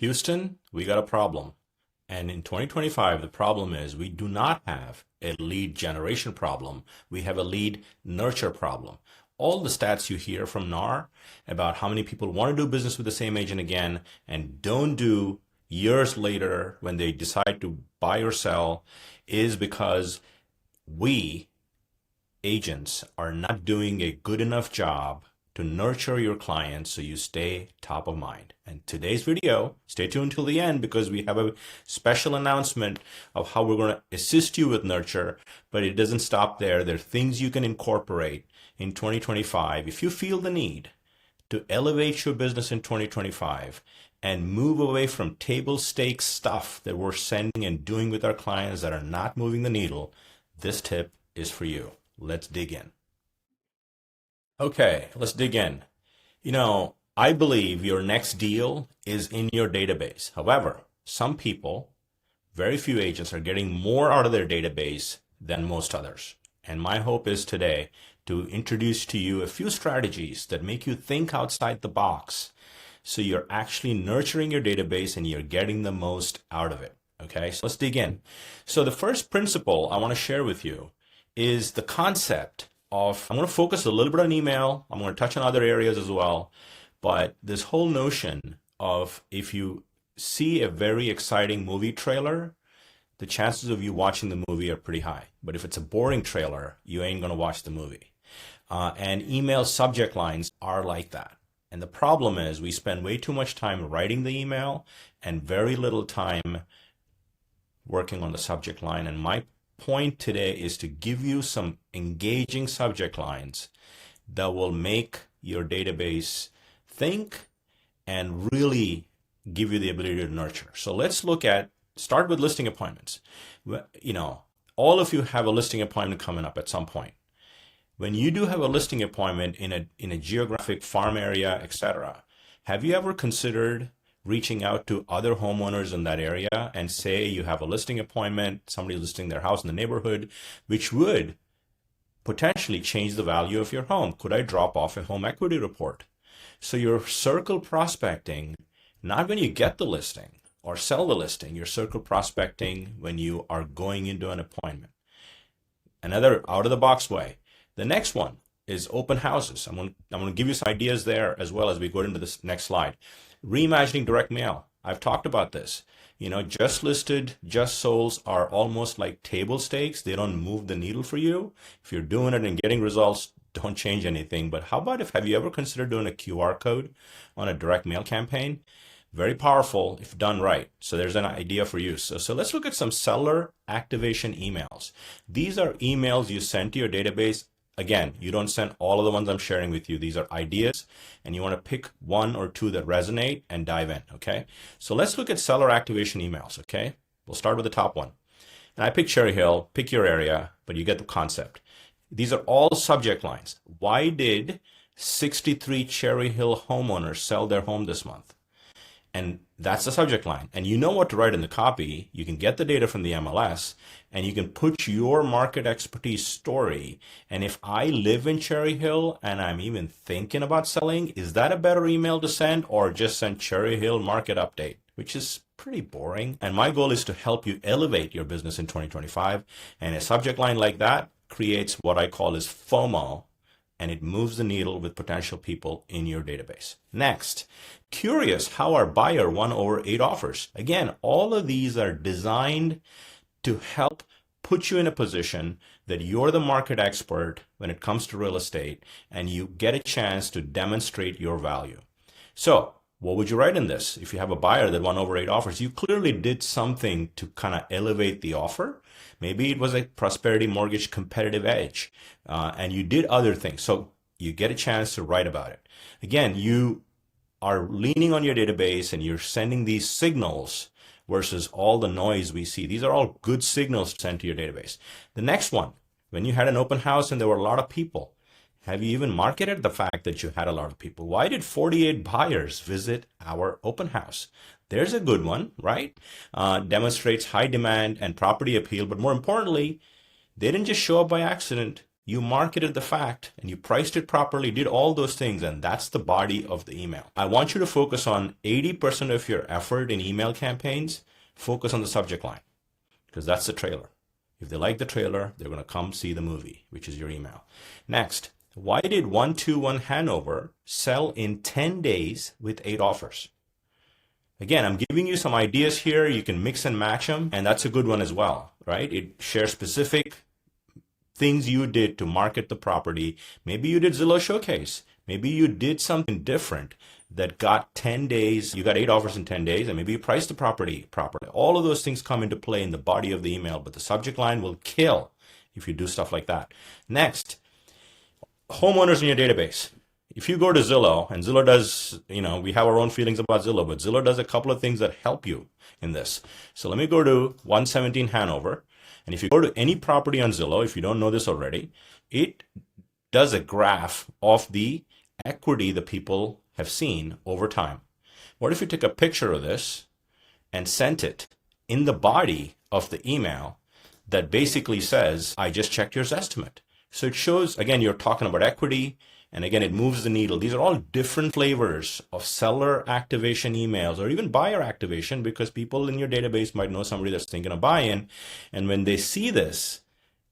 Houston, we got a problem. And in 2025, the problem is we do not have a lead generation problem. We have a lead nurture problem. All the stats you hear from NAR about how many people want to do business with the same agent again and don't do years later when they decide to buy or sell is because we agents are not doing a good enough job to nurture your clients so you stay top of mind. And today's video, stay tuned till the end because we have a special announcement of how we're going to assist you with nurture, but it doesn't stop there. There are things you can incorporate in 2025 if you feel the need to elevate your business in 2025 and move away from table stakes stuff that we're sending and doing with our clients that are not moving the needle. This tip is for you. Let's dig in. Okay, let's dig in. I believe your next deal is in your database. However, some people, very few agents, are getting more out of their database than most others. And my hope is today to introduce to you a few strategies that make you think outside the box so you're actually nurturing your database and you're getting the most out of it. Okay, so let's dig in. So the first principle I want to share with you is the concept of, I'm going to focus a little bit on email. I'm going to touch on other areas as well. But this whole notion of if you see a very exciting movie trailer, the chances of you watching the movie are pretty high. But if it's a boring trailer, you ain't going to watch the movie. And email subject lines are like that. And the problem is we spend way too much time writing the email and very little time working on the subject line. And my point today is to give you some engaging subject lines that will make your database think and really give you the ability to nurture. So let's start with listing appointments. All of you have a listing appointment coming up at some point. When you do have a listing appointment in a geographic farm area, etc., have you ever considered reaching out to other homeowners in that area and say you have a listing appointment, somebody listing their house in the neighborhood, which would potentially change the value of your home? Could I drop off a home equity report? So you're circle prospecting, not when you get the listing or sell the listing, you're circle prospecting when you are going into an appointment. Another out of the box way. The next one is open houses. I'm going to give you some ideas there as well as we go into this next slide. Reimagining direct mail. I've talked about this. Just listed, just solds are almost like table stakes. They don't move the needle for you. If you're doing it and getting results, don't change anything. But how about have you ever considered doing a QR code on a direct mail campaign? Very powerful if done right. So there's an idea for you. So let's look at some seller activation emails. These are emails you send to your database. Again, you don't send all of the ones I'm sharing with you. These are ideas, and you want to pick one or two that resonate and dive in, okay? So let's look at seller activation emails, okay? We'll start with the top one. And I picked Cherry Hill, pick your area, but you get the concept. These are all subject lines. Why did 63 Cherry Hill homeowners sell their home this month? And that's the subject line. And you know what to write in the copy. You can get the data from the MLS and you can put your market expertise story. And if I live in Cherry Hill and I'm even thinking about selling, is that a better email to send or just send Cherry Hill market update, which is pretty boring. And my goal is to help you elevate your business in 2025. And a subject line like that creates what I call is FOMO, and it moves the needle with potential people in your database. Next, curious how our buyer won over 8 offers. Again, all of these are designed to help put you in a position that you're the market expert when it comes to real estate and you get a chance to demonstrate your value. So what would you write in this? If you have a buyer that won over 8 offers, you clearly did something to kind of elevate the offer. Maybe it was a Prosperity Mortgage competitive edge, and you did other things. So you get a chance to write about it. Again, you are leaning on your database and you're sending these signals versus all the noise we see. These are all good signals sent to your database. The next one, when you had an open house and there were a lot of people, have you even marketed the fact that you had a lot of people? Why did 48 buyers visit our open house? There's a good one, right? Demonstrates high demand and property appeal, but more importantly, they didn't just show up by accident. You marketed the fact and you priced it properly, did all those things, and that's the body of the email. I want you to focus on 80% of your effort in email campaigns. Focus on the subject line because that's the trailer. If they like the trailer, they're going to come see the movie, which is your email. Next, why did 121 Hanover sell in 10 days with 8 offers? Again, I'm giving you some ideas here. You can mix and match them, and that's a good one as well, right? It shares specific things you did to market the property. Maybe you did Zillow Showcase. Maybe you did something different that got 10 days. You got 8 offers in 10 days, and maybe you priced the property properly. All of those things come into play in the body of the email, but the subject line will kill if you do stuff like that. Next, homeowners in your database. If you go to Zillow, and Zillow does, we have our own feelings about Zillow, but Zillow does a couple of things that help you in this. So let me go to 117 Hanover. And if you go to any property on Zillow, if you don't know this already, it does a graph of the equity that people have seen over time. What if you took a picture of this and sent it in the body of the email that basically says, I just checked your estimate. So it shows, again, you're talking about equity, and again, it moves the needle. These are all different flavors of seller activation emails or even buyer activation, because people in your database might know somebody that's thinking of buy-in. And when they see this,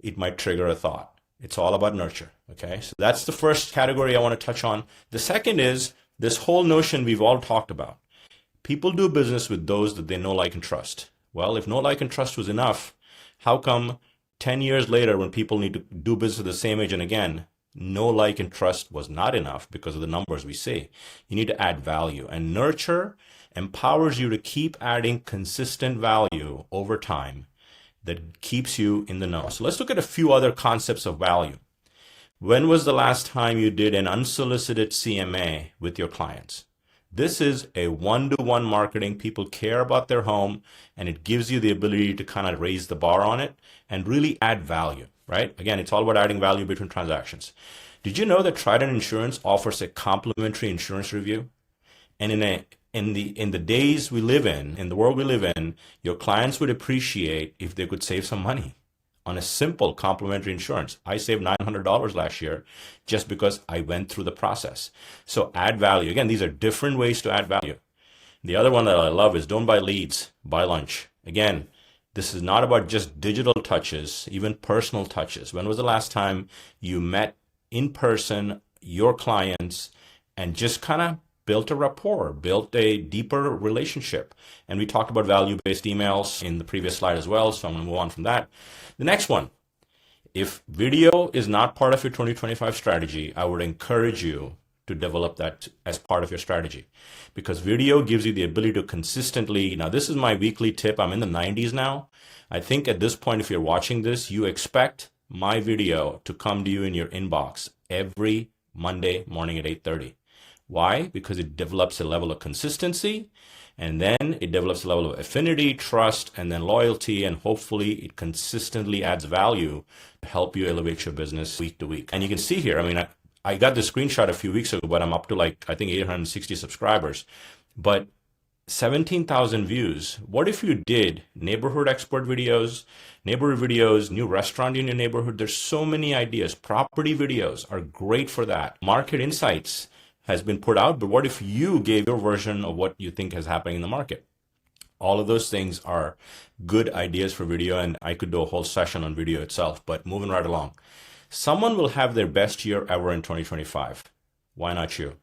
it might trigger a thought. It's all about nurture. Okay, so that's the first category I want to touch on. The second is this whole notion we've all talked about. People do business with those that they know, like, and trust. Well, if know, like, and trust was enough, how come 10 years later, when people need to do business with the same agent again, know, like, and trust was not enough because of the numbers we see? You need to add value, and nurture empowers you to keep adding consistent value over time that keeps you in the know. So let's look at a few other concepts of value. When was the last time you did an unsolicited CMA with your clients? This is a one-to-one marketing. People care about their home, and it gives you the ability to kind of raise the bar on it and really add value, right? Again, it's all about adding value between transactions. Did you know that Trident Insurance offers a complimentary insurance review? And in the days we live in the world we live in, your clients would appreciate if they could save some money on a simple complimentary insurance. I saved $900 last year just because I went through the process. So add value. Again, these are different ways to add value. The other one that I love is don't buy leads, buy lunch. Again, this is not about just digital touches, even personal touches. When was the last time you met in person your clients and just kind of built a rapport, built a deeper relationship? And we talked about value-based emails in the previous slide as well, so I'm going to move on from that. The next one, if video is not part of your 2025 strategy, I would encourage you to develop that as part of your strategy, because video gives you the ability to consistently, now this is my weekly tip, I'm in the 90s now. I think at this point, if you're watching this, you expect my video to come to you in your inbox every Monday morning at 8:30. Why? Because it develops a level of consistency, and then it develops a level of affinity, trust, and then loyalty, and hopefully it consistently adds value to help you elevate your business week to week. And you can see here, I got this screenshot a few weeks ago, but I'm up to I think 860 subscribers, but 17,000 views. What if you did neighborhood expert videos, new restaurant in your neighborhood? There's so many ideas. Property videos are great for that. Market insights has been put out, but what if you gave your version of what you think is happening in the market? All of those things are good ideas for video, and I could do a whole session on video itself, but moving right along. Someone will have their best year ever in 2025. Why not you?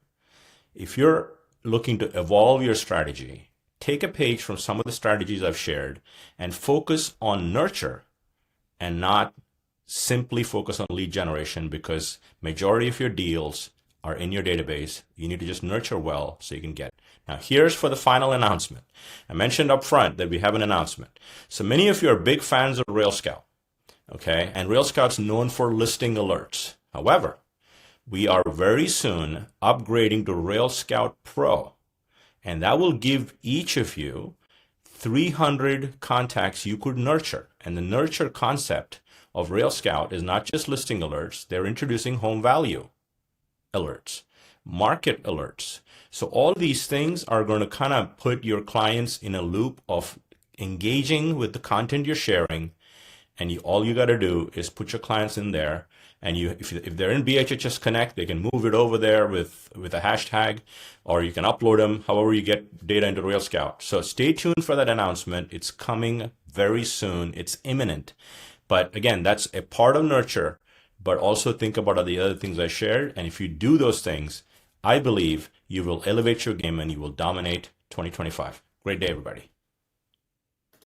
If you're looking to evolve your strategy, take a page from some of the strategies I've shared and focus on nurture and not simply focus on lead generation, because majority of your deals are in your database. You need to just nurture well so you can get. Now, here's for the final announcement. I mentioned up front that we have an announcement. So many of you are big fans of Rail Scout, okay? And Rail Scout's known for listing alerts. However, we are very soon upgrading to Rail Scout Pro, and that will give each of you 300 contacts you could nurture. And the nurture concept of Rail Scout is not just listing alerts. They're introducing home value alerts, market alerts. So all these things are going to kind of put your clients in a loop of engaging with the content you're sharing. And all you got to do is put your clients in there And if they're in BHHS Connect, they can move it over there with a hashtag, or you can upload them, however you get data into Real Scout. So stay tuned for that announcement. It's coming very soon. It's imminent. But again, that's a part of Nurture, but also think about the other things I shared. And if you do those things, I believe you will elevate your game and you will dominate 2025. Great day, everybody.